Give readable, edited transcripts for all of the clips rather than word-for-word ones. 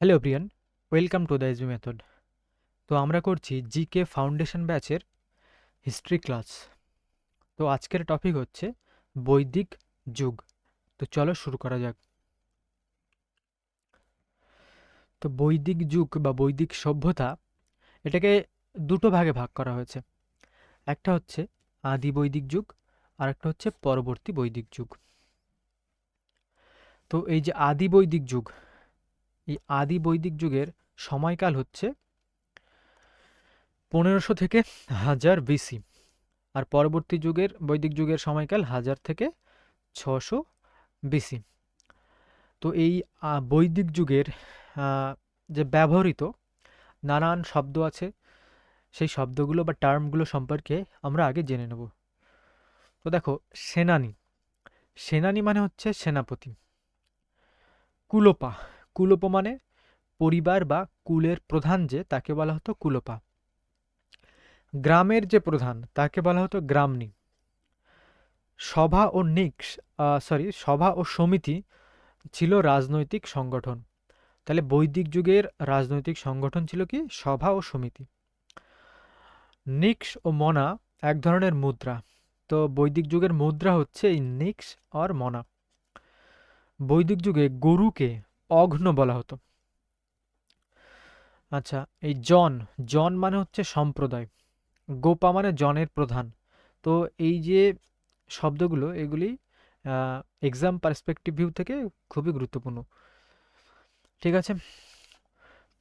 Hello Priyan, welcome to the SB method. তো আমরা করছি জিকে ফাউন্ডেশন ব্যাচের হিস্ট্রি ক্লাস। তো আজকের টপিক হচ্ছে বৈদিক যুগ। তো চলো শুরু করা যাক। তো বৈদিক যুগ বা বৈদিক সভ্যতা, এটাকে দুটো ভাগে ভাগ করা হয়েছে। একটা হচ্ছে আদি বৈদিক যুগ, আর একটা হচ্ছে পরবর্তী বৈদিক যুগ। তো এই যে আদি বৈদিক যুগ, এই আদি বৈদিক যুগের সময়কাল হচ্ছে 1500 থেকে 1000 বিসি, আর পরবর্তী যুগের বৈদিক যুগের সময়কাল 1000 থেকে 600 বিসি। তো এই বৈদিক যুগের যে ব্যবহৃত নানান শব্দ আছে, সেই শব্দগুলো বা টার্মগুলো সম্পর্কে আমরা আগে জেনে নেব। তো দেখো, সেনানি, সেনানি মানে হচ্ছে সেনাপতি। কুলোপা, কুলোপ মানে পরিবার বা কুলের প্রধান, যে তাকে বলা হতো কুলোপা। গ্রামের যে প্রধান তাকে বলা হতো গ্রামনি। সভা ও নিক্স সভা ও সমিতি ছিল রাজনৈতিক সংগঠন। তাহলে বৈদিক যুগের রাজনৈতিক সংগঠন ছিল কি? সভা ও সমিতি। নিক্স ও মনা এক ধরনের মুদ্রা। তো বৈদিক যুগের মুদ্রা হচ্ছে এই নিক্স আর মনা। বৈদিক যুগে গরুকে অঘ্ন বলা হতো। আচ্ছা, এই জন, জন মানে হচ্ছে সম্প্রদায়। গোপা মানে জনের প্রধান। তো এই যে শব্দগুলো, এগুলি এক্সাম পার্সপেক্টিভ ভিউ থেকে খুবই গুরুত্বপূর্ণ। ঠিক আছে।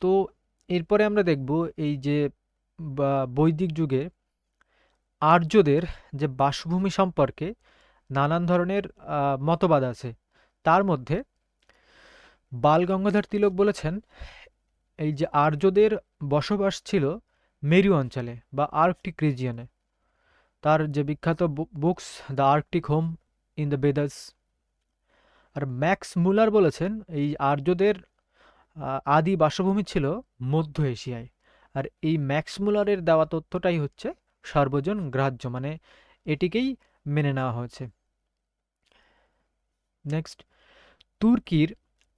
তো এরপরে আমরা দেখব এই যে বৈদিক যুগে আর্যদের যে বাসভূমি সম্পর্কে নানান ধরনের মতবাদ আছে। তার মধ্যে বাল গঙ্গাধর তিলক বলেছেন, এই যে আর্যদের বসবাস ছিল মেরু অঞ্চলে বা আর্কটিক রিজিয়নে। তার যে বিখ্যাত books the Arctic home in the Vedas. আর ম্যাক্স মুলার বলেছেন এই আর্যদের আদি বাসভূমি ছিল মধ্য এশিয়ায়। আর এই ম্যাক্স মুলারের দেওয়া তথ্যটাই হচ্ছে সর্বজন গ্রাহ্য, মানে এটিকেই মেনে নেওয়া হয়েছে। নেক্সট, তুর্কির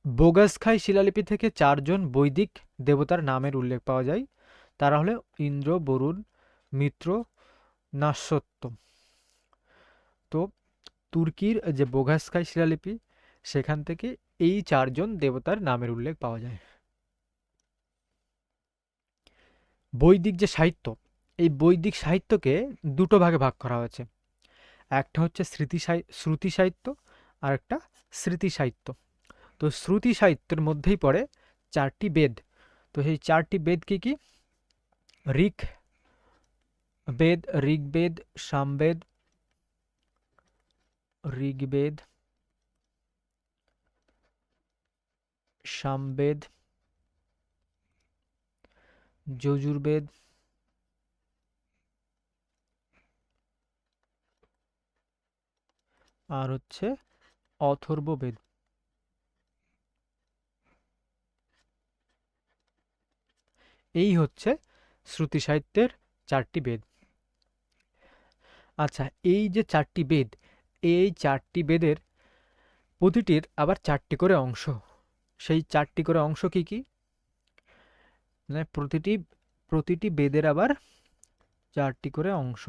বোগাসখাই শিলালিপি থেকে 4জন বৈদিক দেবতার নামের উল্লেখ পাওয়া যায়। তারা হলো ইন্দ্র, বরুণ, মিত্র, নাশ্বত্য। তো তুর্কির যে বোগাসখাই শিলালিপি, সেখান থেকে এই 4জন দেবতার নামের উল্লেখ পাওয়া যায়। বৈদিক যে সাহিত্য, এই বৈদিক সাহিত্যকে দুটো ভাগে ভাগ করা হয়েছে। একটা হচ্ছে শ্রুতি সাহিত্য, আর একটা স্মৃতি সাহিত্য। তো শ্রুতি সাহিত্যের মধ্যেই পড়ে 4টি বেদ। তো সেই 4টি বেদ কি কি? ঋক বেদ, ঋগ্বেদ, সামবেদ, ঋগ্বেদ, সামবেদ, যজুর্বেদ, আর হচ্ছে অথর্ববেদ। এই হচ্ছে শ্রুতি সাহিত্যের 4টি বেদ। আচ্ছা, এই যে 4টি বেদ, এই 4টি বেদের প্রতিটির আবার 4টি করে অংশ। সেই 4টি করে অংশ কি কি? মানে প্রতিটি প্রতিটি বেদের আবার 4টি করে অংশ।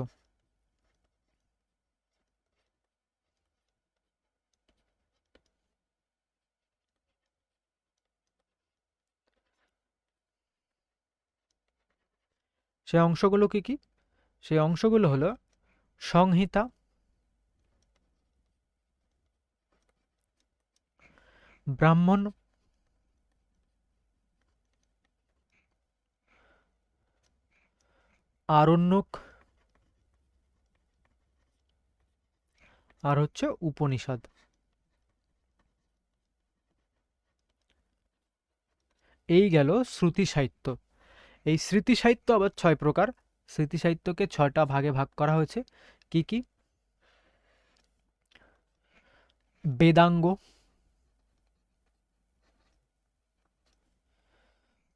সেই অংশগুলো কি কি? সেই অংশগুলো হলো সংহিতা, ব্রাহ্মণ, আরণ্যক, আর হচ্ছে উপনিষদ। এই গেল শ্রুতি সাহিত্য। এই স্মৃতি সাহিত্য আবার 6 প্রকার। স্মৃতি সাহিত্যকে 6টা ভাগে ভাগ করা হয়েছে। কি কি? বেদাঙ্গ,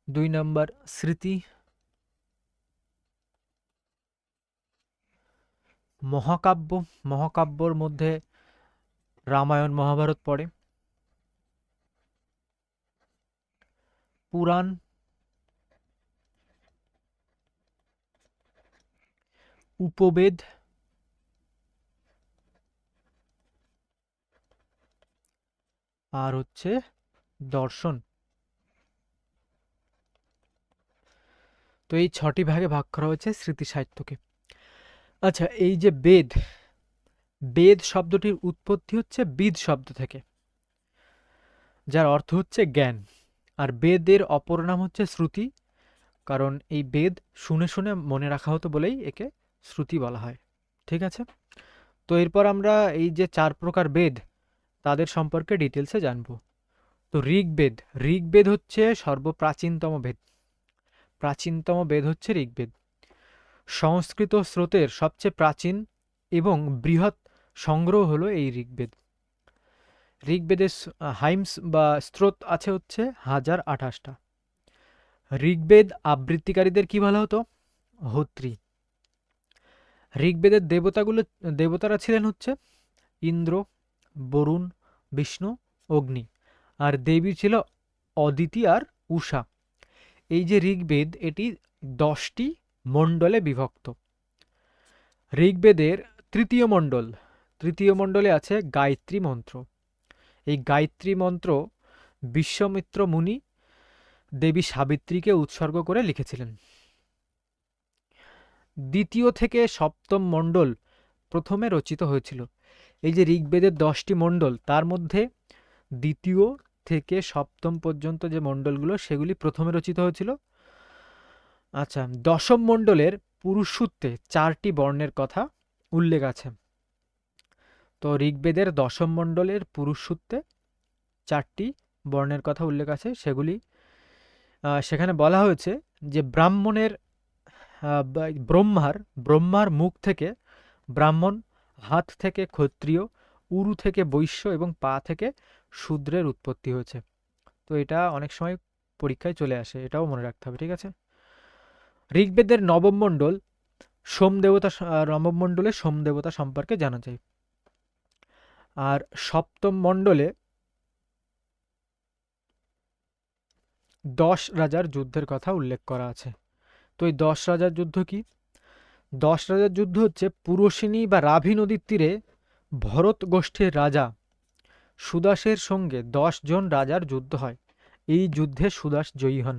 2 নম্বর স্মৃতি, মহাকাব্য, মহাকাব্যর মধ্যে রামায়ণ মহাভারত পড়ে, পুরাণ, উপবেদ, আর হচ্ছে দর্শন। তো এই 6টি ভাগে ভাগ করা হয়েছে স্মৃতি সাহিত্যকে। আচ্ছা, এই যে বেদ, বেদ শব্দটির উৎপত্তি হচ্ছে বিদ শব্দ থেকে, যার অর্থ হচ্ছে জ্ঞান। আর বেদের অপর নাম হচ্ছে শ্রুতি, কারণ এই বেদ শুনে শুনে মনে রাখা হতো বলেই একে শ্রুতি বলা হয়। ঠিক আছে, তো এরপর আমরা এই যে 4 প্রকার বেদ তাদের সম্পর্কে ডিটেলসে জানবো। তো ঋগ্বেদ, ঋগ্বেদ হচ্ছে সর্বপ্রাচীনতম বেদ, প্রাচীনতম বেদ হচ্ছে ঋগ্বেদ। সংস্কৃত স্রোতের সবচেয়ে প্রাচীন এবং বৃহৎ সংগ্রহ হলো এই ঋগ্বেদ। ঋগ্বেদের হাইমস বা স্রোত আছে হচ্ছে 1028টা। ঋগ্বেদ আবৃত্তিকারীদের কি বলা হতো? হোত্রী। ঋগ্বেদের দেবতারা ছিলেন হচ্ছে ইন্দ্র, বরুণ, বিষ্ণু, অগ্নি। আর দেবী ছিল অদিতি আর উষা। এই যে ঋগ্বেদ, এটি 10টি মণ্ডলে বিভক্ত। ঋগ্বেদের তৃতীয় মণ্ডলে আছে গায়ত্রী মন্ত্র। এই গায়ত্রী মন্ত্র বিশ্বামিত্র মুনি দেবী সাবিত্রীকে উৎসর্গ করে লিখেছিলেন। দ্বিতীয় থেকে সপ্তম মণ্ডল প্রথমে রচিত হয়েছিল। এই যে ঋগ্বেদের 10টি মণ্ডল, তার মধ্যে দ্বিতীয় থেকে সপ্তম পর্যন্ত যে মণ্ডলগুলো সেগুলি প্রথমে রচিত হয়েছিল। আচ্ছা, দশম মণ্ডলের পুরুষ সূক্তে 4টি বর্ণের কথা উল্লেখ আছে। তো ঋগ্বেদের দশম মণ্ডলের পুরুষ সূক্তে 4টি বর্ণের কথা উল্লেখ আছে। সেখানে বলা হয়েছে যে ব্রহ্মার মুখ থেকে ব্রাহ্মণ, হাত থেকে ক্ষত্রিয়, উরু থেকে বৈশ্য এবং পা থেকে শূদ্রের উৎপত্তি হয়েছে। তো এটা অনেক সময় পরীক্ষায় চলে আসে, এটাও মনে রাখতে হবে। ঠিক আছে, ঋগ্বেদের নবম মণ্ডলে সোমদেবতা সম্পর্কে জানা যায়। আর সপ্তম মণ্ডলে 10 রাজার যুদ্ধের কথা উল্লেখ করা আছে। তো এই 10 রাজার যুদ্ধ কি? 10 রাজার যুদ্ধ হচ্ছে পুরুষিনী বা রাভি নদীর তীরে ভরত গোষ্ঠীর রাজা সুদাসের সঙ্গে 10 জন রাজার যুদ্ধ হয়। এই যুদ্ধে সুদাস জয়ী হন।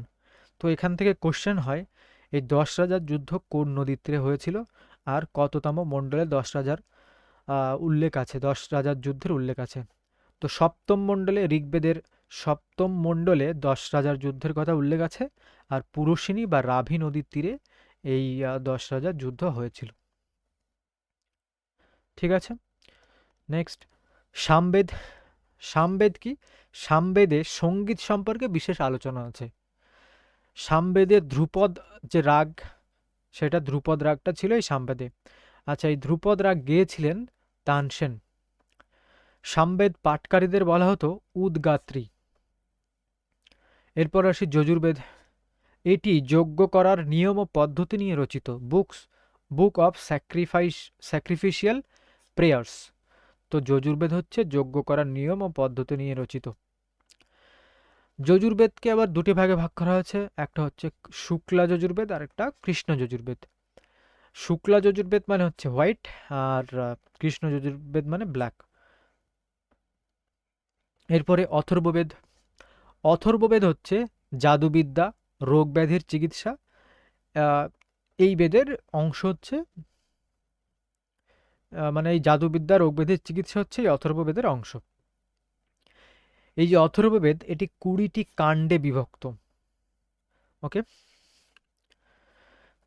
তো এখান থেকে কোশ্চেন হয়, এই 10 রাজার যুদ্ধ কোন নদীর তীরে হয়েছিল আর কততম মণ্ডলে 10 রাজার উল্লেখ আছে, 10 রাজার যুদ্ধের উল্লেখ আছে। তো ঋগ্বেদের সপ্তম মণ্ডলে 10 রাজার যুদ্ধের কথা উল্লেখ আছে। আর পুরুষিনী বা রাভি নদীর তীরে এই 10 রাজার যুদ্ধ হয়েছিল। ঠিক আছে, নেক্সট সামবেদ। সামবেদ কি? সামবেদে সঙ্গীত সম্পর্কে বিশেষ আলোচনা আছে। সামবেদে ধ্রুপদ যে রাগ, সেটা ধ্রুপদ রাগটা ছিল এই সামবেদে। আচ্ছা, এই ধ্রুপদ রাগ গেয়েছিলেন তানসেন। সামবেদ পাঠকারীদের বলা হতো উদ্গাত্রী। এরপর আসি যজুর্বেদ। এটি যজ্ঞ করার নিয়ম ও পদ্ধতি নিয়ে রচিত বুক অফ স্যাক্রিফিশিয়াল প্রেয়ার্স। তো যজুর্বেদ হচ্ছে যজ্ঞ করার নিয়ম ও পদ্ধতি নিয়ে রচিত। যজুর্বেদকে আবার 2টি ভাগে ভাগ করা হয়েছে, একটা হচ্ছে শুক্লা যজুর্বেদ আর একটা কৃষ্ণ যজুর্বেদ। শুক্লা যজুর্বেদ মানে হচ্ছে হোয়াইট, আর কৃষ্ণ যজুর্বেদ মানে ব্ল্যাক। এরপরে অথর্ববেদ। অথর্ববেদ হচ্ছে জাদুবিদ্যা, রোগ ব্যাধির চিকিৎসা। এই বেদের অংশ হচ্ছে মানে এই জাদুবিদ্যা, রোগ ব্যাধির চিকিৎসা হচ্ছে এই অথর্ববেদের অংশ। এই যে অথর্ববেদ, এটি 20টি কাণ্ডে বিভক্ত। ওকে,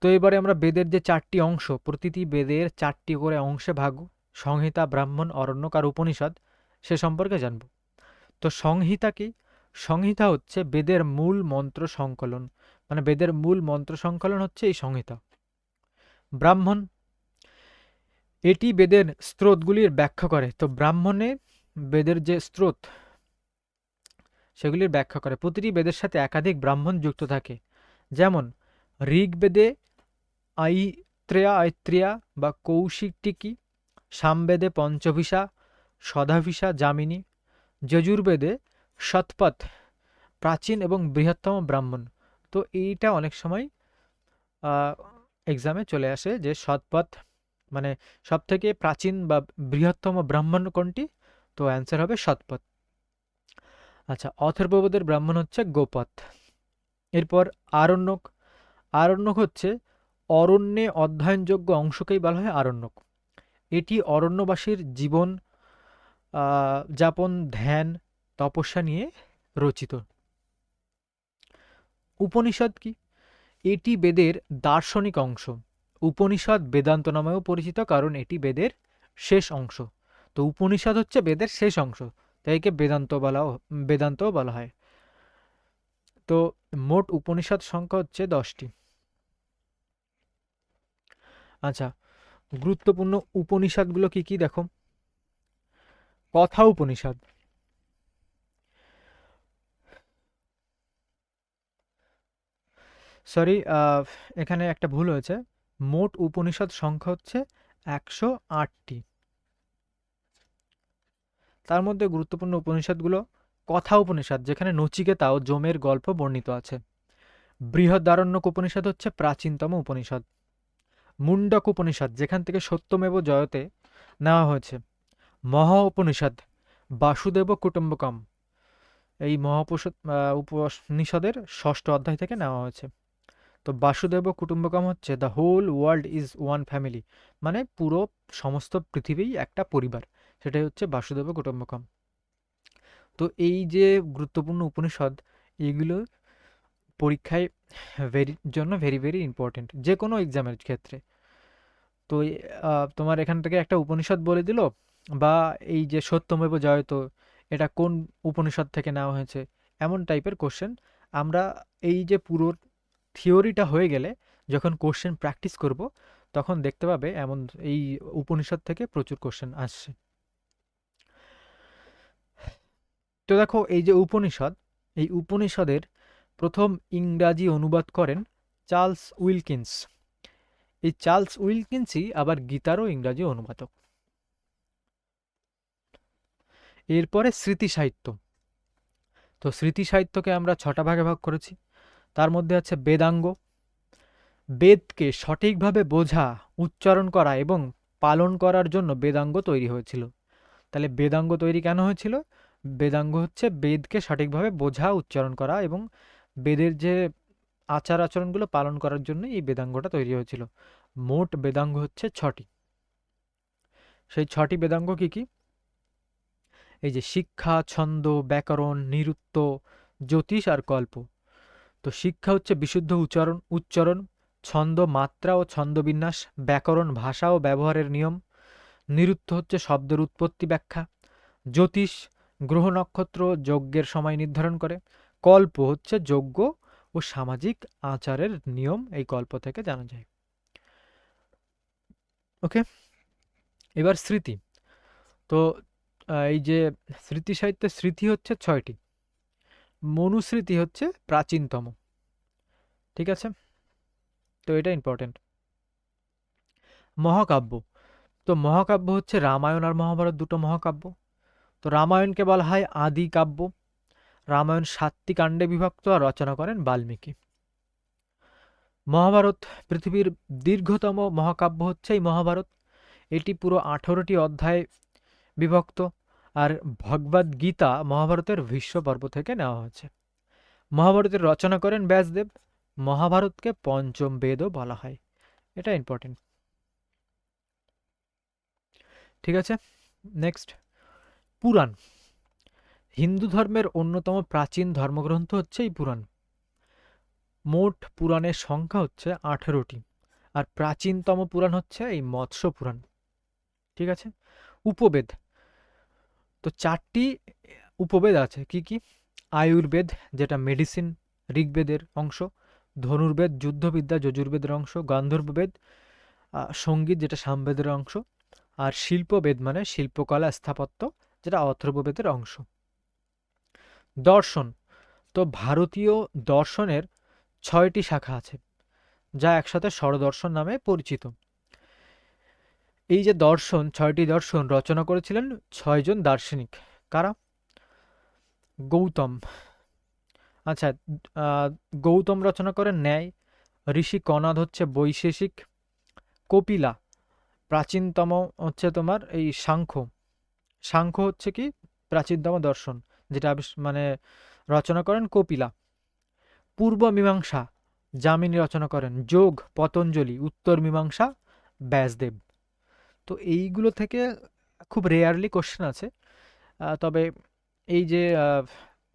তো এবারে আমরা বেদের যে 4টি অংশ, প্রতিটি বেদের 4টি করে অংশে ভাগ, সংহিতা, ব্রাহ্মণ, অরণ্যক আর উপনিষদ, সে সম্পর্কে জানব। তো সংহিতা কি? সংহিতা হচ্ছে বেদের মূল মন্ত্র সংকলন, মানে বেদের মূল মন্ত্র সংকলন হচ্ছে এই সংহিতা। ব্রাহ্মণ, এটি বেদের স্রোতগুলির ব্যাখ্যা করে। তো ব্রাহ্মণে বেদের যে স্রোত সেগুলির ব্যাখ্যা করে। প্রতিটি বেদের সাথে একাধিক ব্রাহ্মণ যুক্ত থাকে, যেমন ঋগ্বেদে আইত্রেয়া বা কৌশিকটিকি, সামবেদে পঞ্চভিসা, সদাভিসা, যামিনী, যজুর্বেদে শতপথ প্রাচীন এবং বৃহত্তম ব্রাহ্মণ। তো এইটা অনেক সময় এক্সামে চলে আসে যে শতপথ মানে সব থেকে প্রাচীন বা বৃহত্তম ব্রাহ্মণ কোনটি? তো অ্যান্সার হবে শতপথ। আচ্ছা, অথর্ববেদের ব্রাহ্মণ হচ্ছে গোপথ। এরপর আরণ্যক। আরণ্যক হচ্ছে অরণ্যে অধ্যয়নযোগ্য অংশকেই বলা হয় আরণ্যক। এটি অরণ্যবাসীর জীবন যাপন, ধ্যান, তপস্যা নিয়ে রচিত। উপনিষদ কি? এটি বেদের দার্শনিক অংশ। উপনিষদ বেদান্ত নামেও পরিচিত কারণ এটি বেদের শেষ অংশ। তো উপনিষদ হচ্ছে বেদের শেষ অংশ, তাই একে বেদান্তও বলা হয়। তো মোট উপনিষদ সংখ্যা হচ্ছে 10টি। আচ্ছা, গুরুত্বপূর্ণ উপনিষদগুলো কি কি দেখো। কথা উপনিষদ, সরি, এখানে একটা ভুল হয়েছে। মোট উপনিষদ সংখ্যা হচ্ছে 108টি। তার মধ্যে গুরুত্বপূর্ণ উপনিষদগুলো: কথা উপনিষদ, যেখানে নচিকেতা ও যমের গল্প বর্ণিত আছে। বৃহদারণ্যক উপনিষদ হচ্ছে প্রাচীনতম উপনিষদ। মুন্ডক উপনিষদ, যেখান থেকে সত্যমেব জয়তে নেওয়া হয়েছে। মহা উপনিষদ, বাসুদেব কুটুম্বকম, এই উপনিষদের 6ষ্ঠ অধ্যায় থেকে নেওয়া হয়েছে। তো বাসুদেব কুটুম্বকম হচ্ছে the whole world is one family, মানে পুরো সমস্ত পৃথিবীই একটা পরিবার, সেটাই হচ্ছে বাসুদেব কুটুম্বকম। তো এই যে গুরুত্বপূর্ণ উপনিষদ, এইগুলো পরীক্ষায় জন্য ভেরি ভেরি ইম্পর্টেন্ট, যে কোনো এক্সামের ক্ষেত্রে। তো তোমার এখান থেকে একটা উপনিষদ বলে দিল, বা এই যে সত্যমেব জয়ত, এটা কোন উপনিষদ থেকে নেওয়া হয়েছে, এমন টাইপের কোশ্চেন। আমরা এই যে পুরো থিওরিটা হয়ে গেলে যখন কোশ্চেন প্র্যাকটিস করব, তখন দেখতে পাবে এমন এই উপনিষদ থেকে প্রচুর কোশ্চেন আসছে। তো দেখো, এই যে উপনিষদ, এই উপনিষদের প্রথম ইংরাজি অনুবাদ করেন চার্লস উইলকিন্স। এই চার্লস উইলকিন্সই আবার গীতারও ইংরাজি অনুবাদক। এরপরে স্মৃতি সাহিত্য। তো স্মৃতি সাহিত্যকে আমরা 6টা ভাগে ভাগ করেছি। তার মধ্যে আছে বেদাঙ্গ। বেদকে সঠিকভাবে বোঝা, উচ্চারণ করা এবং পালন করার জন্য বেদাঙ্গ তৈরি হয়েছিল। তাহলে বেদাঙ্গ তৈরি কেন হয়েছিল? বেদাঙ্গ হচ্ছে বেদকে সঠিকভাবে বোঝা, উচ্চারণ করা এবং বেদের যে আচার আচরণগুলো পালন করার জন্য এই বেদাঙ্গটা তৈরি হয়েছিল। মোট বেদাঙ্গ হচ্ছে 6টি। সেই 6টি বেদাঙ্গ কি কি? এই যে শিক্ষা, ছন্দ, ব্যাকরণ, নিরুক্ত, জ্যোতিষ আর কল্প। তো শিক্ষা হচ্ছে বিশুদ্ধ উচ্চারণ, ছন্দ মাত্রা ও ছন্দবিন্যাস, ব্যাকরণ ভাষা ও ব্যবহারের নিয়ম, নিরুক্ত হচ্ছে শব্দের উৎপত্তি ব্যাখ্যা, জ্যোতিষ গ্রহ নক্ষত্র যজ্ঞের সময় নির্ধারণ করে, কল্প হচ্ছে যজ্ঞ ও সামাজিক আচারের নিয়ম, এই কল্প থেকে জানা যায়। ওকে, এবার স্মৃতি। তো এই যে স্মৃতি সাহিত্যের স্মৃতি হচ্ছে 6টি। মনুস্মৃতি হচ্ছে প্রাচীনতম। ঠিক আছে, তো এটা ইম্পর্টেন্ট। মহাকাব্য। তো মহাকাব্য হচ্ছে রামায়ণ আর মহাভারত, দুটো মহাকাব্য। তো রামায়ণকে বলা হয় আদি কাব্য। রামায়ণ 7টি কাণ্ডে বিভক্ত আর রচনা করেন বাল্মীকি। মহাভারত, পৃথিবীর দীর্ঘতম মহাকাব্য হচ্ছে এই মহাভারত। এটি পুরো 18টি অধ্যায়ে বিভক্ত। আর ভগবদ গীতা মহাভারতের ভীষ্ম পর্ব থেকে নেওয়া হয়েছে। মহাভারতের রচনা করেন ব্যাসদেব। মহাভারতকে পঞ্চম বেদও বলা হয়, এটা ইম্পর্টেন্ট। ঠিক আছে, নেক্সট, পুরাণ। হিন্দু ধর্মের অন্যতম প্রাচীন ধর্মগ্রন্থ হচ্ছে এই পুরাণ। মোট পুরাণের সংখ্যা হচ্ছে 18টি। আর প্রাচীনতম পুরাণ হচ্ছে এই মৎস্য পুরাণ। ঠিক আছে, উপবেদ। তো 4টি উপবেদ আছে, কি কি? আয়ুর্বেদ, যেটা মেডিসিন, ঋগ্বেদের অংশ। ধনুর্বেদ যুদ্ধবিদ্যা যজুর্বেদের অংশ। গান্ধর্ববেদ সঙ্গীত, যেটা সামবেদের অংশ। আর শিল্পবেদ মানে শিল্পকলা স্থাপত্য, যেটা অথর্ববেদের অংশ। দর্শন। তো ভারতীয় দর্শনের 6টি শাখা আছে, যা একসাথে ষড়দর্শন নামে পরিচিত। এই যে দর্শন, 6টি দর্শন রচনা করেছিলেন 6 জন দার্শনিক। কারা? গৌতম, আচ্ছা, আহ, গৌতম রচনা করেন ন্যায়, ঋষি কণাদ হচ্ছে বৈশেষিক, কপিলা প্রাচীনতম হচ্ছে তোমার এই সাংখ্য। সাংখ্য হচ্ছে কি প্রাচীনতম দর্শন, যেটা মানে রচনা করেন কপিলা। পূর্ব মীমাংসা যামিনী রচনা করেন, যোগ পতঞ্জলি, উত্তর মীমাংসা ব্যাসদেব। তো এইগুলো থেকে খুব রেয়ারলি কোশ্চেন আছে। তবে এই যে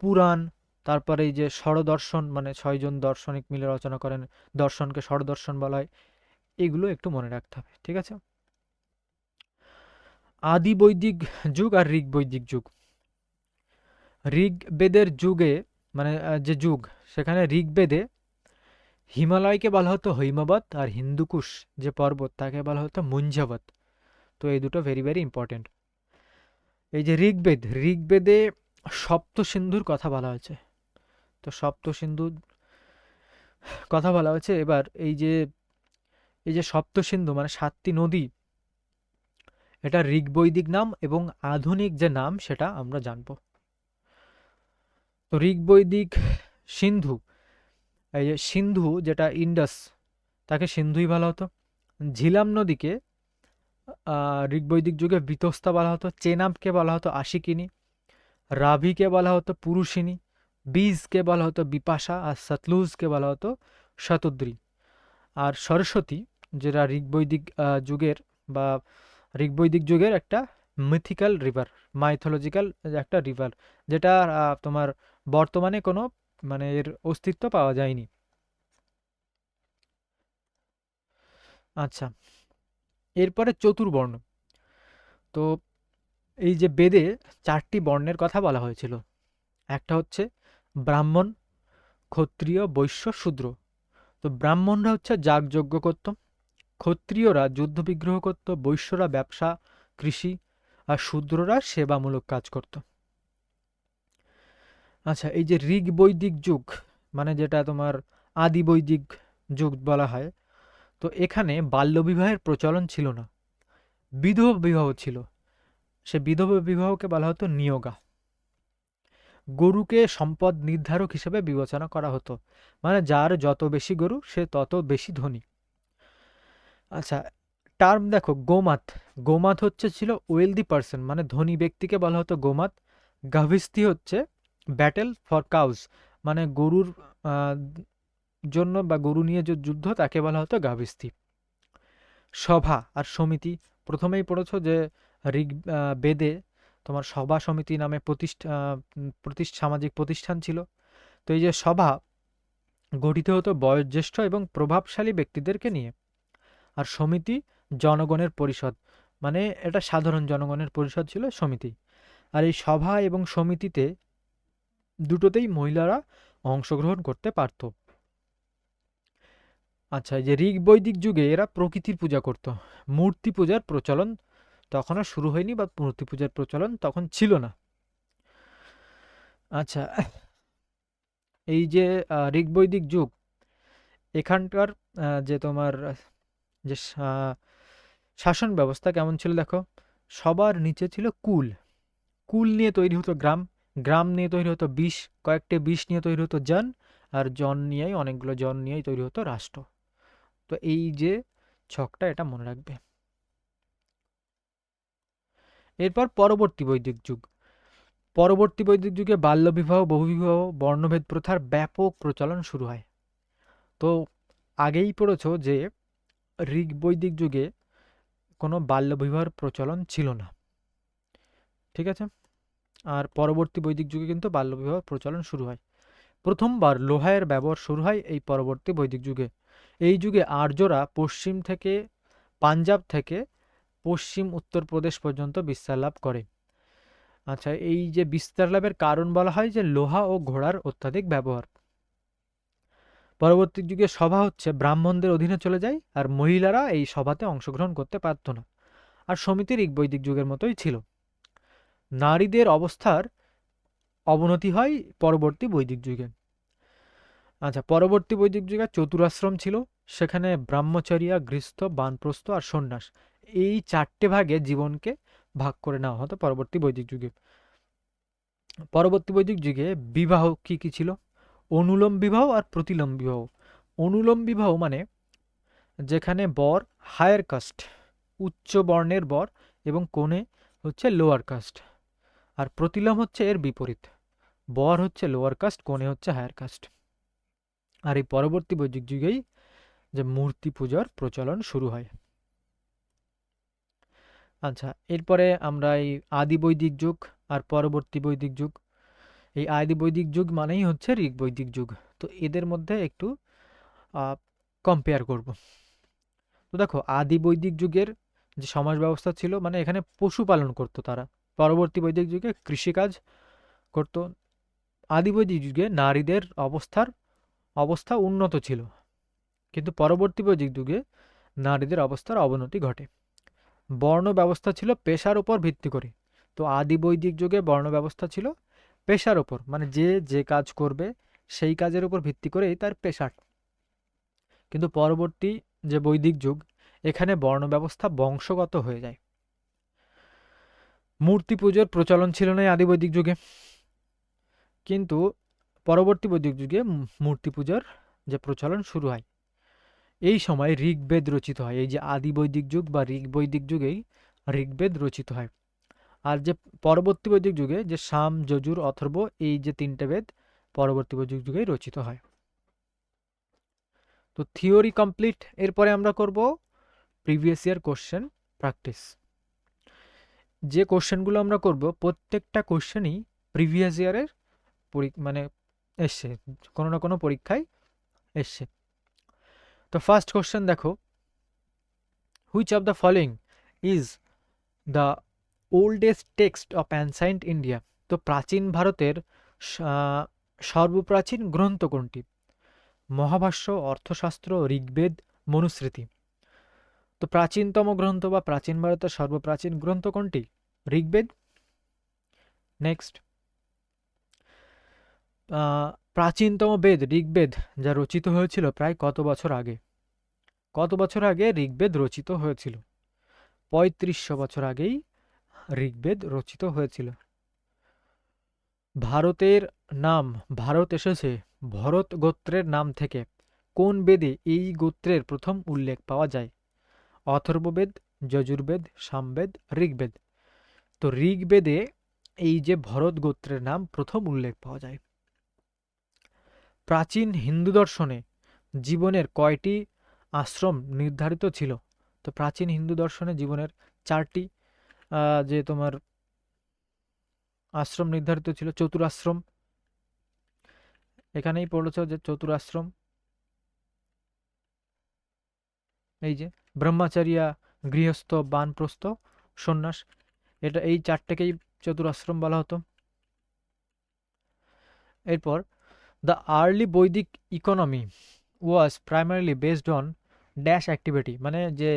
পুরাণ, তারপরে এই যে ষড়দর্শন, মানে 6 জন দার্শনিক মিলে রচনা করেন, দর্শনকে ষড়দর্শন বলা হয়, এগুলো একটু মনে রাখতে হবে, ঠিক আছে। আদি বৈদিক যুগ আর ঋগ বৈদিক যুগ। ঋগ্বেদের যুগে, মানে যে যুগ, সেখানে ঋগ্বেদে হিমালয়কে বলা হতো হৈমবৎ, আর হিন্দুকুশ যে পর্বত তাকে বলা হতো মুঞ্জবৎ। তো এই দুটো ভেরি ভেরি ইম্পর্টেন্ট। এই যে ঋগ্বেদে সপ্ত সিন্ধুর কথা বলা হয়েছে। তো সপ্ত সিন্ধুর কথা বলা হয়েছে। এবার এই যে সপ্ত সিন্ধু মানে 7টি নদী, এটা ঋগ্বৈদিক নাম, এবং আধুনিক যে নাম সেটা আমরা জানবো। তো ঋগ্বৈদিক সিন্ধু, এই যে সিন্ধু যেটা ইন্ডাস, তাকে সিন্ধুই বলা হতো। ঝিলাম নদীকে ঋগ্বৈদিক যুগে বিতস্তা বলা হতো। চেনাবকে বলা হতো আশিকিনী, রাভিকে বলা হতো পুরুষিনী, বীজকে বলা হতো বিপাশা, আর সতলুজকে বলা হতো শতদ্রী। আর সরস্বতী, যেটা ঋগ্বৈদিক যুগের একটা মিথিক্যাল রিভার, মাইথোলজিক্যাল একটা রিভার, যেটা তোমার বর্তমানে কোনো মানে এর অস্তিত্ব পাওয়া যায়নি। আচ্ছা, এরপরে চতুর্বর্ণ। তো এই যে বেদে 4টি বর্ণের কথা বলা হয়েছিল। একটা হচ্ছে ব্রাহ্মণ, ক্ষত্রিয়, বৈশ্য, শূদ্র। তো ব্রাহ্মণরা হচ্ছে যাগযজ্ঞ করত, ক্ষত্রিয়রা যুদ্ধ বিগ্রহ করত, বৈশ্যরা ব্যবসা, কৃষি, আর শূদ্ররা সেবামূলক কাজ করত। আচ্ছা, এই যে ঋগ বৈদিক যুগ, মানে যেটা তোমার আদি বৈদিক যুগ বলা হয়, তো এখানে বাল্যবিবাহের প্রচলন ছিল না, বিধবা বিবাহ ছিল। সে বিধবা বিবাহকে বলা হতো নিয়োগা। গরুকে সম্পদ নির্ধারক হিসেবে বিবেচনা করা হতো, মানে যার যত বেশি গরু সে তত বেশি ধনী। আচ্ছা, টার্ম দেখো গোমাত। গোমাত হচ্ছে ছিল ওয়েলদি পার্সন, মানে ধনী ব্যক্তিকে বলা হতো গোমাত। গাভিস্থি হচ্ছে ব্যাটেল ফর কাউজ, মানে গরুর আহ, জন্য বা গরু নিয়ে যে যুদ্ধ, তাকে বলা হতো গাভিস্থি। সভা আর সমিতি, প্রথমেই পড়েছো যে বেদে তোমার সভা সমিতি নামে সামাজিক প্রতিষ্ঠান ছিল। তো এই যে সভা গঠিত হতো বয়োজ্যেষ্ঠ এবং প্রভাবশালী ব্যক্তিদেরকে নিয়ে। আর সমিতি জনগণের পরিষদ, মানে এটা সাধারণ জনগণের পরিষদ ছিল সমিতি। আর এই সভা এবং সমিতিতে দুটোতেই মহিলারা অংশগ্রহণ করতে পারত। আচ্ছা, এই যে ঋগ বৈদিক যুগে এরা প্রকৃতির পূজা করত, মূর্তি পূজার প্রচলন তখনও শুরু হয়নি, বা মূর্তি পূজার প্রচলন তখন ছিল না। আচ্ছা, এই যে ঋগ বৈদিক যুগ, এখানকার যে তোমার যে শাসন ব্যবস্থা কেমন ছিল দেখো। সবার নিচে ছিল কুল, কুল নিয়ে তৈরি হতো গ্রাম, গ্রাম নিয়ে তৈরি হতো বিষ, কয়েকটি বিষ নিয়ে তৈরি হতো জন, আর জন নিয়েই অনেকগুলো জন নিয়েই তৈরি হতো রাষ্ট্র। তো এই যে ছকটা, এটা মনে রাখবে। এরপর পরবর্তী বৈদিক যুগ। পরবর্তী বৈদিক যুগে বাল্যবিবাহ, বহুবিবাহ, বর্ণভেদ প্রথার ব্যাপক প্রচলন শুরু হয়। তো আগেই পড়েছো যে ঋগ বৈদিক যুগে কোনো বাল্যবিবাহের প্রচলন ছিল না, ঠিক আছে। আর পরবর্তী বৈদিক যুগে কিন্তু বাল্যবিবাহ প্রচলন শুরু হয়। প্রথমবার লোহার ব্যবহার শুরু হয় এই পরবর্তী বৈদিক যুগে। এই যুগে আর্যরা পশ্চিম থেকে, পাঞ্জাব থেকে পশ্চিম উত্তরপ্রদেশ পর্যন্ত বিস্তার লাভ করে। আচ্ছা, এই যে বিস্তার লাভের কারণ বলা হয় যে লোহা ও ঘোড়ার অত্যাধিক ব্যবহার। পরবর্তী যুগে সভা হচ্ছে ব্রাহ্মণদের অধীনে চলে যায়, আর মহিলারা এই সভাতে অংশগ্রহণ করতে পারত না। আর সমিতি ঋগ্বৈদিক যুগের মতোই ছিল। নারীদের অবস্থার অবনতি হয় পরবর্তী বৈদিক যুগে। আচ্ছা, পরবর্তী বৈদিক যুগে চতুরাশ্রম ছিল, সেখানে ব্রহ্মচর্য, গৃহস্থ, বানপ্রস্থ আর সন্ন্যাস, এই 4টে ভাগে জীবনকে ভাগ করে নেওয়া হতো পরবর্তী বৈদিক যুগে। পরবর্তী বৈদিক যুগে বিবাহ কি কি ছিল? অনুলোম বিবাহ আর প্রতিলোম বিবাহ। অনুলোম বিবাহ মানে যেখানে বর হায়ার কাস্ট, উচ্চ বর্ণের বর, এবং কনে হচ্ছে লোয়ার কাস্ট। আর প্রতিলোম হচ্ছে এর বিপরীত, বর হচ্ছে লোয়ার কাস্ট, কনে হচ্ছে হায়ার কাস্ট। আর এই পরবর্তী বৈদিক যুগেই যে মূর্তি পূজার প্রচলন শুরু হয়। আচ্ছা, এরপরে আমরা এই আদি বৈদিক যুগ আর পরবর্তী বৈদিক যুগ। এই আদি বৈদিক যুগ মানেই হচ্ছে ঋগ বৈদিক যুগ। তো এদের মধ্যে একটু কম্পেয়ার করব। তো দেখো, আদি বৈদিক যুগের যে সমাজ ব্যবস্থা ছিল, মানে এখানে পশুপালন করতো তারা। পরবর্তী বৈদিক যুগে কৃষিকাজ করতো। আদি বৈদিক যুগে নারীদের অবস্থা উন্নত ছিল, কিন্তু পরবর্তী বৈদিক যুগে নারীদের অবস্থার অবনতি ঘটে। বর্ণ ব্যবস্থা ছিল পেশার উপর ভিত্তি করে। তো আদি বৈদিক যুগে বর্ণ ব্যবস্থা ছিল পেশার উপর, মানে যে যে কাজ করবে সেই কাজের উপর ভিত্তি করেই তার পেশার। কিন্তু পরবর্তী যে বৈদিক যুগ, এখানে বর্ণ ব্যবস্থা বংশগত হয়ে যায়। মূর্তি পুজোর প্রচলন ছিল না এই আদি বৈদিক যুগে, কিন্তু পরবর্তী বৈদিক যুগে মূর্তি পূজার যে প্রচলন শুরু হয়, এই সময় ঋগ্বেদ রচিত হয়। এই যে আদি বৈদিক যুগ বা ঋগ বৈদিক যুগেই ঋগ্বেদ রচিত হয়। আর যে পরবর্তী বৈদিক যুগে যে সাম, যজুর, অথর্ব, এই যে তিনটে বেদ পরবর্তী বৈদিক যুগেই রচিত হয়। তো থিওরি কমপ্লিট। এরপরে আমরা করব প্রিভিয়াস ইয়ার কোশ্চেন প্র্যাকটিস। যে কোশ্চেনগুলো আমরা করব প্রত্যেকটা কোশ্চেনই প্রিভিয়াস ইয়ারের মানে এসছে, কোনো না কোনো পরীক্ষায় এসছে। তো ফার্স্ট কোশ্চেন দেখো, which of the following is the oldest text of ancient India? তো প্রাচীন ভারতের সর্বপ্রাচীন গ্রন্থ কোনটি? মহাভাষ্য, অর্থশাস্ত্র, ঋগ্বেদ, মনুস্মৃতি। তো প্রাচীনতম গ্রন্থ বা প্রাচীন ভারতের সর্বপ্রাচীন গ্রন্থ কোনটি? ঋগ্বেদ। নেক্সট, প্রাচীনতম বেদ ঋগ্বেদ, যা রচিত হয়েছিল প্রায় কত বছর আগে? কত বছর আগে ঋগ্বেদ রচিত হয়েছিল? ৩৫০০ বছর আগেই ঋগ্বেদ রচিত হয়েছিল। ভারতের নাম ভারত এসেছে ভরত গোত্রের নাম থেকে। কোন বেদে এই গোত্রের প্রথম উল্লেখ পাওয়া যায়? অথর্ববেদ, যজুর্বেদ, সামবেদ, ঋগ্বেদ। তো ঋগ্বেদে এই যে ভরত গোত্রের নাম প্রথম উল্লেখ পাওয়া যায়। প্রাচীন হিন্দু দর্শনে জীবনের কয়টি আশ্রম নির্ধারিত ছিল? তো প্রাচীন হিন্দু দর্শনে জীবনের 4টি যে তোমার আশ্রম নির্ধারিত ছিল। চতুরাশ্রম, এখানেই পড়েছ যে চতুরাশ্রম, এই যে ব্রহ্মচারিয়া, গৃহস্থ, বানপ্রস্থ, সন্ন্যাস, এটা এই 4টেকেই চতুরাশ্রম বলা হতো। এরপর, দ্য আর্লি বৈদিক economy was primarily based on dash activity, মানে যে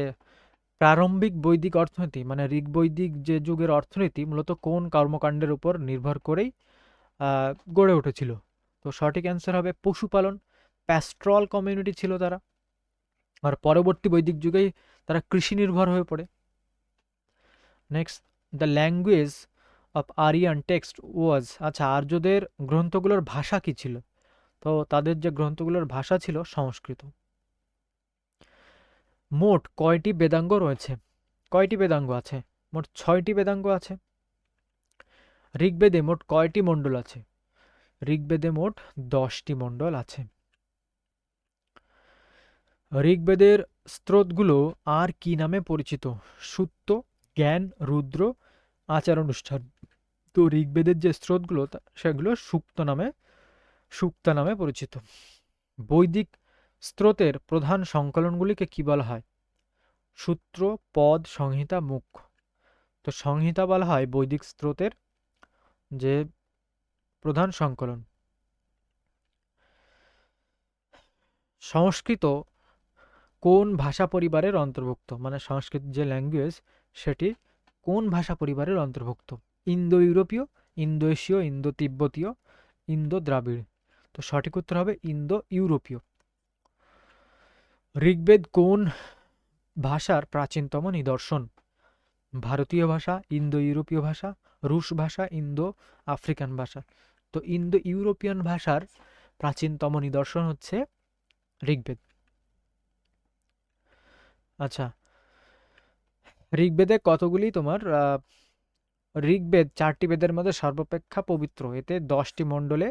প্রারম্ভিক বৈদিক অর্থনীতি, মানে ঋগ বৈদিক যে যুগের অর্থনীতি মূলত কোন কর্মকাণ্ডের উপর নির্ভর করেই গড়ে উঠেছিল? তো সঠিক অ্যান্সার হবে পশুপালন। প্যাস্ট্রল কমিউনিটি ছিল তারা। আর পরবর্তী বৈদিক যুগেই তারা কৃষি নির্ভর হয়ে পড়ে। Next, the language of Aryan text was, আচ্ছা আর্যদের গ্রন্থগুলোর ভাষা কি ছিল? তো তাদের যে গ্রন্থগুলোর ভাষা ছিল সংস্কৃত। মোট কয়টি বেদাঙ্গ রয়েছে? কয়টি বেদাঙ্গ আছে? মোট 6টি বেদাঙ্গ আছে। ঋগ্বেদে মোট কয়টি মণ্ডল আছে? ঋগ্বেদে মোট 10টি মণ্ডল আছে। ঋগ্বেদের স্তোত্রগুলো আর কি নামে পরিচিত? সুত্ত, জ্ঞান, রুদ্র, আচার অনুষ্ঠান। তো ঋগ্বেদের যে স্তোত্রগুলো সেগুলো সুক্তা নামে পরিচিত। বৈদিক স্তোত্রের প্রধান সংকলনগুলিকে কি বলা হয়? সূত্র, পদ, সংহিতা, মুখ। তো সংহিতা বলা হয় বৈদিক স্তোত্রের যে প্রধান সংকলন। সংস্কৃত কোন ভাষা পরিবারের অন্তর্ভুক্ত? মানে সংস্কৃত যে ল্যাঙ্গুয়েজ সেটি কোন ভাষা পরিবারের অন্তর্ভুক্ত? ইন্দো ইউরোপীয়, ইন্দো এশীয়, ইন্দো তিব্বতীয়, ইন্দো দ্রাবিড়। তো সঠিক উত্তর হবে ইন্দো ইউরোপীয়। ঋগ্বেদ কোন ভাষার প্রাচীনতম নিদর্শন? ভারতীয় ভাষা, ইন্দো ইউরোপীয় ভাষা, রুশ ভাষা, ইন্দো আফ্রিকান ভাষা। তো ইন্দো ইউরোপিয়ান ভাষার প্রাচীনতম নিদর্শন হচ্ছে ঋগ্বেদ। আচ্ছা, ঋগ্বেদে কতগুলি তোমার ঋগ্বেদ 4টি বেদের মধ্যে সর্বাপেক্ষা পবিত্র। এতে 10টি মণ্ডলে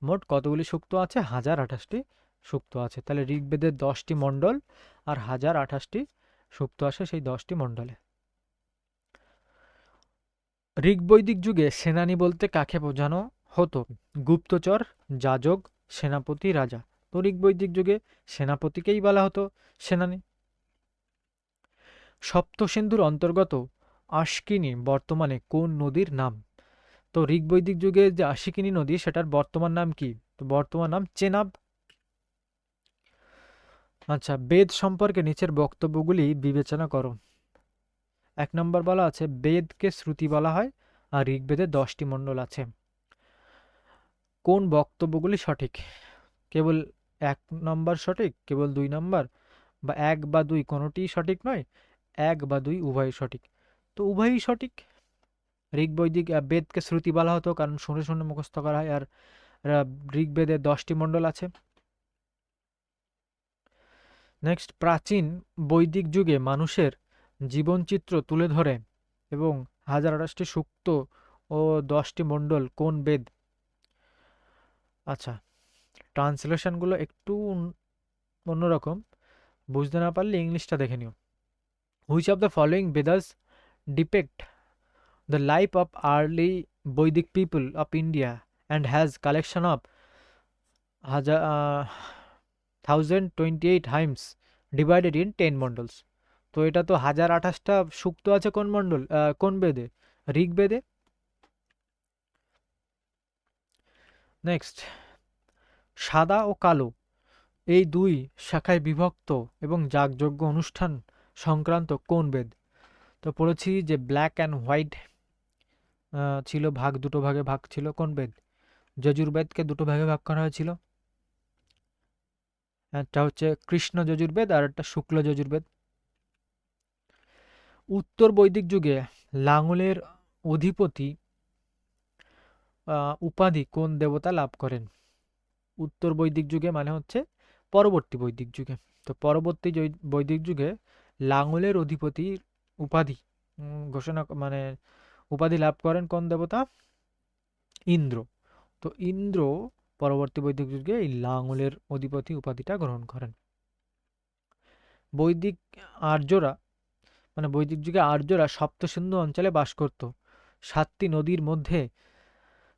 মোট কতগুলি সূক্ত আছে? 1028টি সূক্ত আছে। তাহলে ঋগ্বেদের 10টি মণ্ডল আর 1028টি সূক্ত আসে সেই 10টি মণ্ডলে। ঋগ্বৈদিক যুগে সেনানী বলতে কাকে বোঝানো হতো? গুপ্তচর, যাজক, সেনাপতি, রাজা। তো ঋগ্বৈদিক যুগে সেনাপতিকেই বলা হতো সেনানী। সপ্তসিন্ধুর অন্তর্গত আশকিনি বর্তমানে কোন নদীর নাম? তো ঋগ্বৈদিক যুগে যে আশিকিনি নদী সেটার বর্তমান নাম কি? তো বর্তমান নাম চেনাব। আচ্ছা, বেদ সম্পর্কে নিচের বক্তব্যগুলি বিবেচনা করো। 1 নম্বর বলা আছে বেদকে শ্রুতি বলা হয় আর ঋগ্বেদে 10টি মণ্ডল আছে। কোন বক্তব্যগুলি সঠিক? কেবল 1 নম্বর সঠিক, কেবল 2 নম্বর, বা 1 বা 2 কোনোটিই সঠিক নয়, 1 বা 2 উভয়ই সঠিক। তো উভয়ই সঠিক। ঋগ্বৈদিক বেদকে শ্রুতি বলা হতো কারণ শুনে শুনে মুখস্থ করা হয়, আর ঋগ্বেদে 10টি মণ্ডল আছে। নেক্সট, প্রাচীন বৈদিক যুগে মানুষের জীবনচিত্র তুলে ধরে এবং 1028টি সূক্ত ও 10টি মণ্ডল কোন বেদ? আচ্ছা, ট্রান্সলেশনগুলো একটু অন্যরকম, বুঝতে না পারলে ইংলিশটা দেখে নিও। Which of the following Vedas depict the life of early Vedic people of India and has collection of 1028 hymns divided in 10 মন্ডলস। তো এটা তো 1028টা সূক্ত আছে কোন মন্ডল, কোন বেদে? ঋগ্বেদে। নেক্সট, সাদা ও কালো এই দুই শাখায় বিভক্ত এবং যাগযজ্ঞ অনুষ্ঠান সংক্রান্ত কোন বেদ? তো পড়েছি যে ব্ল্যাক অ্যান্ড হোয়াইট ছিল ভাগ, দুটো ভাগে ভাগ ছিল কোন বেদ? যজুর্বেদকে দুটো ভাগে ভাগ করা হয়েছিল। একটা হচ্ছে কৃষ্ণ যজুর্বেদ আর একটা শুক্ল যজুর্বেদ। উত্তর বৈদিক যুগে লাঙলের অধিপতি উপাধি কোন দেবতা লাভ করেন? উত্তর বৈদিক যুগে মানে হচ্ছে পরবর্তী বৈদিক যুগে। তো পরবর্তী বৈদিক যুগে লাঙলের অধিপতি উপাধি ঘোষণা মানে উপাধি লাভ করেন কোন দেবতা? ইন্দ্র। তো ইন্দ্র পরবর্তী বৈদিক যুগে এই লাঙলের অধিপতি উপাধিটা গ্রহণ করেন। বৈদিক আর্যরা মানে বৈদিক যুগে আর্যরা সপ্তসিন্ধু অঞ্চলে বাস করত। 7টি নদীর মধ্যে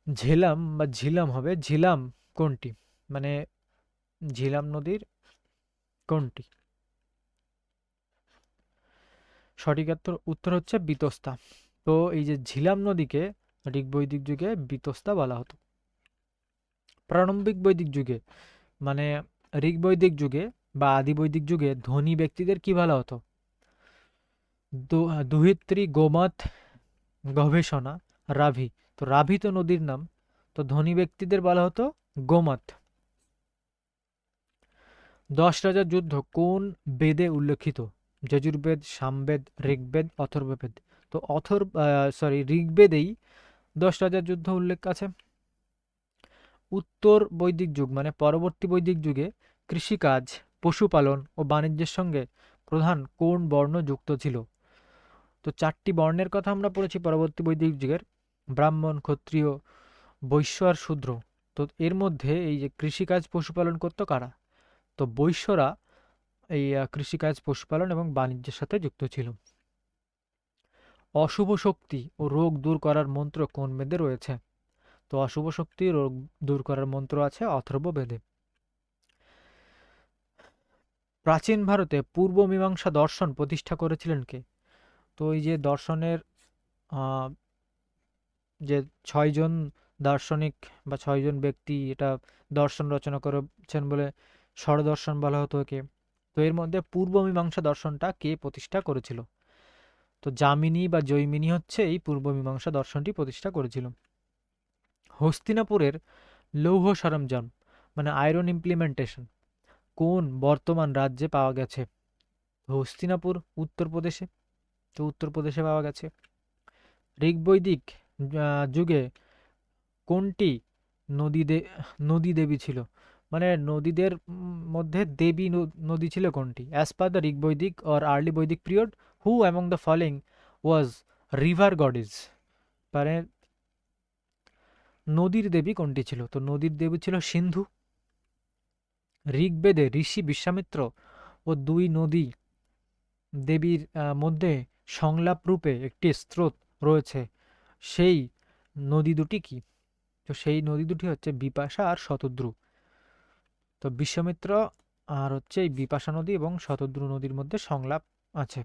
ঝেলাম বা ঝিলাম হবে, ঝিলাম কোনটি? মানে ঝিলাম নদীর কোনটি? সঠিক উত্তর হচ্ছে বিতস্তা। তো এই যে ঝিলাম নদীকে ঋগ্বৈদিক যুগে বিতস্তা বলা হতো। প্রারম্ভিক বৈদিক যুগে মানে ঋগ্বৈদিক যুগে বা আদি বৈদিক যুগে ধনী ব্যক্তিদের কি বলা হতো? দুহিত্রী, গোমাত, গবেষণা, রাভি। তো রাভি তো নদীর নাম, তো ধনী ব্যক্তিদের বলা হতো গোমাত। 10 রাজার যুদ্ধ কোন বেদে উল্লেখিত? যজুর্বেদ, সামবেদ, ঋগ্বেদ, অথর্ববেদ। তো ঋগ্বেদেই 10 রাজার যুদ্ধ উল্লেখ আছে। উত্তর বৈদিক যুগ মানে পরবর্তী বৈদিক যুগে কৃষিকাজ, পশুপালন ও বাণিজ্যের সঙ্গে প্রধান কোন বর্ণ যুক্ত ছিল? তো 4টি বর্ণের কথা আমরা পড়েছি পরবর্তী বৈদিক যুগের, ব্রাহ্মণ, ক্ষত্রিয়, বৈশ্য আর শূদ্র। তো এর মধ্যে এই যে কৃষিকাজ পশুপালন করতো কারা? তো বৈশ্যরা এই কৃষিকাজ পশুপালন এবং বাণিজ্যের সাথে যুক্ত ছিল। অশুভ শক্তি ও রোগ দূর করার মন্ত্র কোন বেদে রয়েছে? তো অশুভ শক্তি রোগ দূর করার মন্ত্র আছে অথর্ব বেদে। প্রাচীন ভারতে পূর্ব মীমাংসা দর্শন প্রতিষ্ঠা করেছিলেন কে? তো এই যে দর্শনের আহ, যে 6জন দার্শনিক বা 6জন ব্যক্তি এটা দর্শন রচনা করেছেন বলে ষড়দর্শন বলা হতো একে। তো এর মধ্যে পূর্ব মীমাংসা দর্শনটা কে প্রতিষ্ঠা করেছিল? তো যামিনী বা জৈমিনী হচ্ছে এই পূর্ব মীমাংসা দর্শনটি প্রতিষ্ঠা করেছিল। হস্তিনাপুরের লৌহ সরঞ্জাম মানে আয়রন ইমপ্লিমেন্টেশন কোন বর্তমান রাজ্যে পাওয়া গেছে? হস্তিনাপুর উত্তরপ্রদেশে। তো উত্তরপ্রদেশে পাওয়া গেছে। ঋগ্বৈদিক যুগে কোনটি নদী নদী দেবী ছিল, মানে নদীদের মধ্যে দেবী নদী ছিল কোনটি? অ্যাজ পার দ্য ঋগ বৈদিক অর আর্লি বৈদিক period, who among the following was river goddess? মানে নদীর দেবী কোনটি ছিল? তো নদীর দেবী ছিল সিন্ধু। ঋগ্বেদে ঋষি বিশ্বামিত্র ও দুই নদী দেবীর মধ্যে সংলাপ রূপে একটি স্রোত রয়েছে, সেই নদী দুটি কি? তো সেই নদী দুটি হচ্ছে বিপাশা আর শতদ্রু। তো বিশ্বামিত্র আর হচ্ছে এই বিপাশা নদী এবং শতদ্রু নদীর মধ্যে সংলাপ আছে।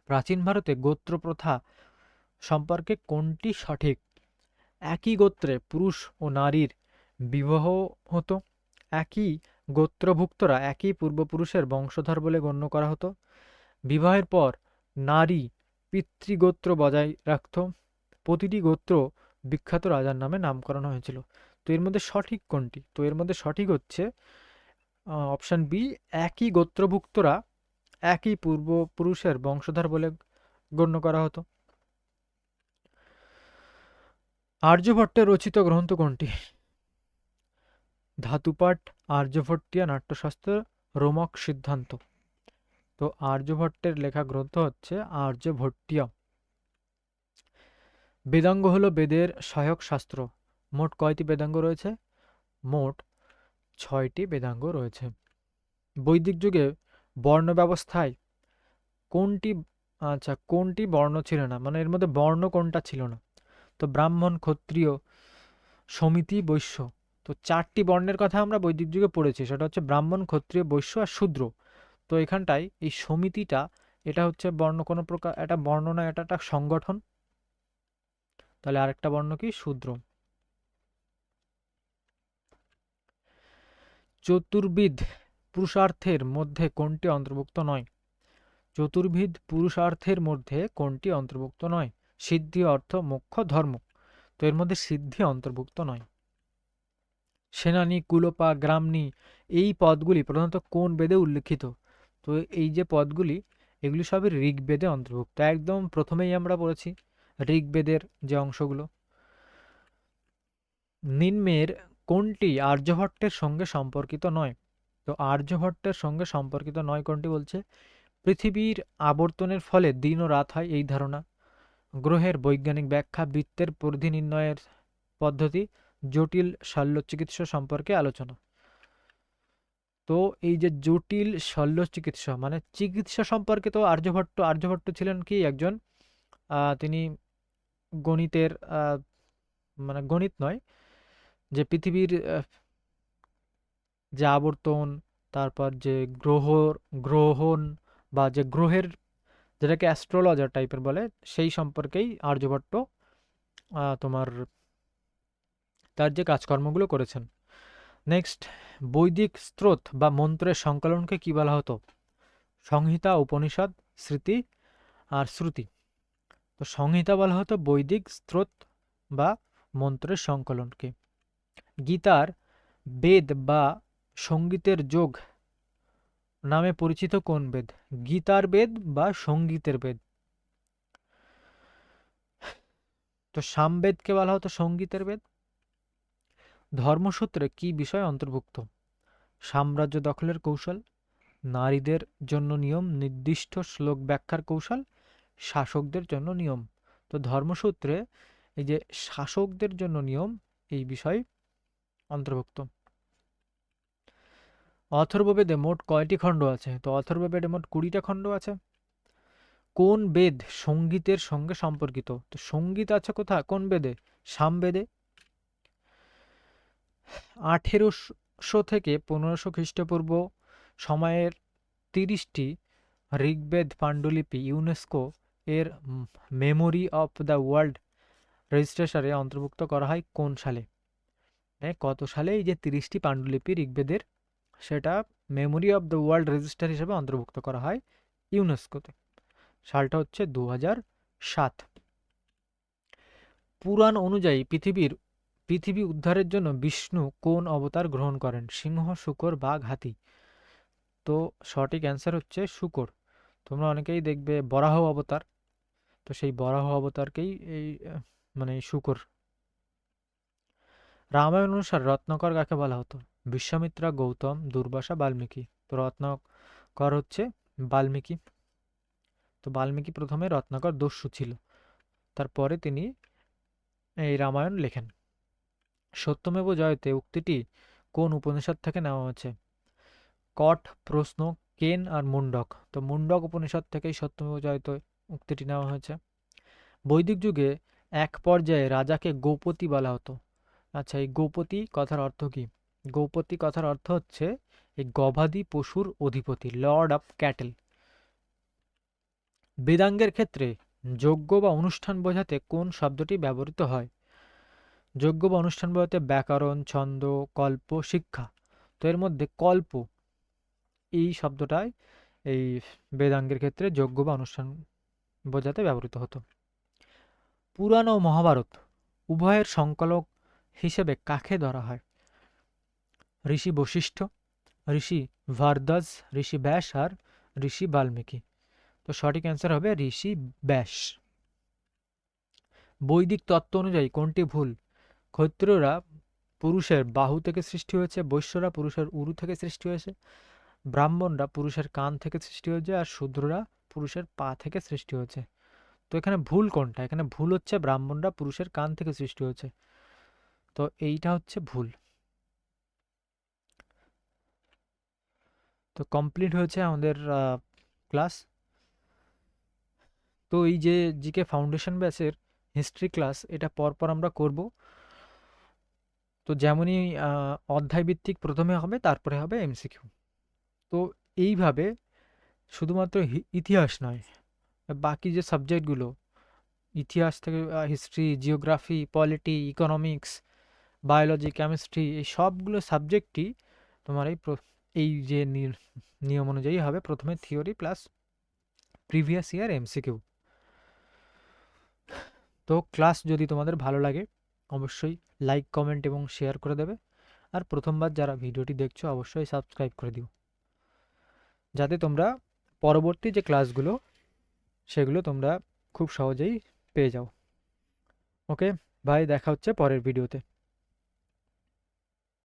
প্রাচীন ভারতে গোত্র প্রথা সম্পর্কে কোনটি সঠিক? একই গোত্রে পুরুষ ও নারীর বিবাহ হতো। একই গোত্রভুক্তরা একই পূর্বপুরুষের বংশধর বলে গণ্য করা হতো। বিবাহের পর নারী পিতৃগোত্র বজায় রাখত। প্রতিটি গোত্র বিখ্যাত রাজার নামে নামকরণ হয়েছিল। তো এর মধ্যে সঠিক কোনটি? তো এর মধ্যে সঠিক হচ্ছে অপশন বি, একই গোত্রভুক্তরা একই পূর্বপুরুষের বংশধর বলে গণ্য করা হতো। আর্যভট্টের রচিত গ্রন্থ কোনটি? ধাতুপাঠ, আর্যভট্টীয় নাট্যশাস্ত্র, রোমক সিদ্ধান্ত। তো আর্যভট্টের লেখা গ্রন্থ হচ্ছে আর্যভট্টীয়। বেদাঙ্গ হলো বেদের সহায়ক শাস্ত্র। মোট কয়টি বেদাঙ্গ রয়েছে? মোট 6টি বেদাঙ্গ রয়েছে। বৈদিক যুগে বর্ণ ব্যবস্থায় কোনটি কোনটি বর্ণ ছিল না, মানে এর মধ্যে বর্ণ কোনটা ছিল না? তো ব্রাহ্মণ, ক্ষত্রিয়, সমিতি, বৈশ্য। তো 4টি বর্ণের কথা আমরা বৈদিক যুগে পড়েছি, সেটা হচ্ছে ব্রাহ্মণ, ক্ষত্রিয়, বৈশ্য আর শূদ্র। তো এখানটায় এই সমিতিটা, এটা হচ্ছে বর্ণ, কোনো প্রকার এটা বর্ণ না, এটা একটা সংগঠন। তাহলে আরেকটা বর্ণ কি? শূদ্র। চতুর্বিধ পুরুষার্থের মধ্যে কোনটি অন্তর্ভুক্ত নয়? চতুর্বিধ পুরুষার্থের মধ্যে কোনটি অন্তর্ভুক্ত নয়? সিদ্ধি, অর্থ, মোক্ষ, ধর্ম। তো এর মধ্যে সিদ্ধি অন্তর্ভুক্ত নয়। সেনানী, কুলোপা, গ্রামণী, এই পদগুলি প্রধানত কোন বেদে উল্লিখিত? তো এই যে পদগুলি, এগুলি সবই ঋগ্বেদে অন্তর্ভুক্ত। একদম প্রথমেই আমরা পড়েছি ঋগ্বেদের যে অংশগুলো। নিম্নের কোনটি আর্যভট্টের সঙ্গে সম্পর্কিত নয়? তো আর্যভট্টের সঙ্গে সম্পর্কিত নয় কোনটি বলছে? পৃথিবীর আবর্তনের ফলে দিন ও রাত হয়, এই ধারণা। গ্রহের বৈজ্ঞানিক ব্যাখ্যা, বৃত্তের পরিধি নির্ণয়ের পদ্ধতি, জটিল শল্য চিকিৎসা সম্পর্কে আলোচনা। তো এই যে জটিল শল্য চিকিৎসা, মানে চিকিৎসা সম্পর্কে, তো আর্যভট্ট ছিলেন কি একজন, তিনি গণিতের মানে গণিত নয়, যে পৃথিবীর যে আবর্তন, তারপর যে গ্রহণ বা যে গ্রহের, যেটাকে অ্যাস্ট্রোলজার টাইপের বলে, সেই সম্পর্কেই আর্যভট্ট তোমার তার যে কাজকর্মগুলো করেছেন। নেক্সট, বৈদিক স্ত্রোত বা মন্ত্রের সংকলনকে কি বলা হতো? সংহিতা, উপনিষদ, স্মৃতি আর শ্রুতি। তো সংহিতা বলা হতো বৈদিক স্ত্রোত বা মন্ত্রের সংকলনকে। গীতার বেদ বা সঙ্গীতের যোগ নামে পরিচিত কোন বেদ? গীতার বেদ বা সঙ্গীতের বেদ। তো সামবেদকে বলা হতো সঙ্গীতের বেদ। ধর্মসূত্রে কি বিষয় অন্তর্ভুক্ত? সাম্রাজ্য দখলের কৌশল, নারীদের জন্য নিয়ম, নির্দিষ্ট শ্লোক ব্যাখ্যার কৌশল, শাসকদের জন্য নিয়ম। তো ধর্মসূত্রে এই যে শাসকদের জন্য নিয়ম, এই বিষয় অন্তর্ভুক্ত। অথর্ববেদে মোট কয়টি খণ্ড আছে? তো অথর্ববেদে মোট 20টা খণ্ড আছে। কোন বেদ সঙ্গীতের সঙ্গে সম্পর্কিত? তো সঙ্গীত আছে কোন বেদে? সামবেদে। 1800 থেকে 1500 খ্রিস্টপূর্ব সময়ের 30টি ঋগ্বেদ পাণ্ডুলিপি ইউনেস্কো এর মেমোরি অফ দ্য ওয়ার্ল্ড রেজিস্ট্রেশনে অন্তর্ভুক্ত করা হয় কোন সালে? কত সালে এই যে 30টি পাণ্ডুলিপি ঋগ্বেদের, সেটা memory of the world register হিসেবে অন্তর্ভুক্ত করা হয় ইউনেস্কোতে? সালটা হচ্ছে 2007। পুরাণ অনুযায়ী পৃথিবী উদ্ধারের জন্য বিষ্ণু কোন অবতার গ্রহণ করেন? সিংহ, শূকর, বাঘ, হাতি। তো সঠিক অ্যান্সার হচ্ছে শূকর। তোমরা অনেকেই দেখবে বরাহ অবতার, তো সেই বরাহ অবতারকেই এই মানে শূকর। রামায়ণ অনুসারে রত্নাকর কাকে বলা হতো? বিশ্বামিত্রা, গৌতম, দুর্বাসা, বাল্মীকি। তো রত্নাকর হচ্ছে বাল্মীকি। তো বাল্মীকি প্রথমে রত্নাকর দস্যু ছিল, তারপরে তিনি এই রামায়ণ লেখেন। সত্যমেব জয়তে উক্তিটি কোন উপনিষদ থেকে নেওয়া হয়েছে? কট, প্রশ্ন, কেন আর মুন্ডক। তো মুন্ডক উপনিষদ থেকেই সত্যমেব জয়তে উক্তিটি নেওয়া হয়েছে। বৈদিক যুগে এক পর্যায়ে রাজাকে গোপতি বলা হতো। আচ্ছা, এই গোপতি কথার অর্থ কি? গোপতি কথার অর্থ হচ্ছে এই গবাদি পশুর অধিপতি, লর্ড অফ ক্যাটেল। বেদাঙ্গের ক্ষেত্রে যজ্ঞ বা অনুষ্ঠান বোঝাতে কোন শব্দটি ব্যবহৃত হয়? যজ্ঞ বা অনুষ্ঠান বোঝাতে ব্যাকরণ, ছন্দ, কল্প, শিক্ষা। তো এর মধ্যে কল্প এই শব্দটাই এই বেদাঙ্গের ক্ষেত্রে যজ্ঞ বা অনুষ্ঠান বোঝাতে ব্যবহৃত হতো। পুরাণ ও মহাভারত উভয়ের সংকলক হিসেবে কাকে ধরা হয়? ঋষি বশিষ্ঠ, ঋষি ভারদ্বাজ, ঋষি ব্যাস আর ঋষি বাল্মীকি। তো সঠিক অ্যান্সার হবে ঋষি ব্যাস। বৈদিক তত্ত্ব অনুযায়ী কোনটি ভুল? ক্ষত্রিয়রা পুরুষের বাহু থেকে সৃষ্টি হয়েছে, বৈশ্যরা পুরুষের উরু থেকে সৃষ্টি হয়েছে, ব্রাহ্মণরা পুরুষের কান থেকে সৃষ্টি হয়েছে, আর শূদ্ররা পুরুষের পা থেকে সৃষ্টি হয়েছে। তো এখানে ভুল কোনটা? এখানে ভুল হচ্ছে ব্রাহ্মণরা পুরুষের কান থেকে সৃষ্টি হয়েছে। তো এইটা হচ্ছে ভুল। তো কমপ্লিট হয়েছে আমাদের ক্লাস। তো এই যে জিকে ফাউন্ডেশন ব্যাচের হিস্ট্রি ক্লাস, এটা পরপর আমরা করব। তো যেমনই অধ্যায় ভিত্তিক প্রথমে হবে, তারপরে হবে এমসিকিউ। তো এইভাবে শুধুমাত্র ইতিহাস নয়, বাকি যে সাবজেক্টগুলো, ইতিহাস থেকে history, geography, polity, economics, biology, chemistry, এই সবগুলো সাবজেক্টই তোমার এই যে নিয়ম অনুযায়ী হবে, প্রথমে theory plus previous year MCQ. তো ক্লাস যদি তোমাদের ভালো লাগে অবশ্যই লাইক, কমেন্ট এবং শেয়ার করে দেবে। আর প্রথমবার যারা ভিডিওটি দেখছো অবশ্যই সাবস্ক্রাইব করে দিও, যাতে তোমরা পরবর্তী যে ক্লাসগুলো সেগুলো তোমরা খুব সহজেই পেয়ে যাও। ওকে ভাই, দেখা হচ্ছে পরের ভিডিওতে।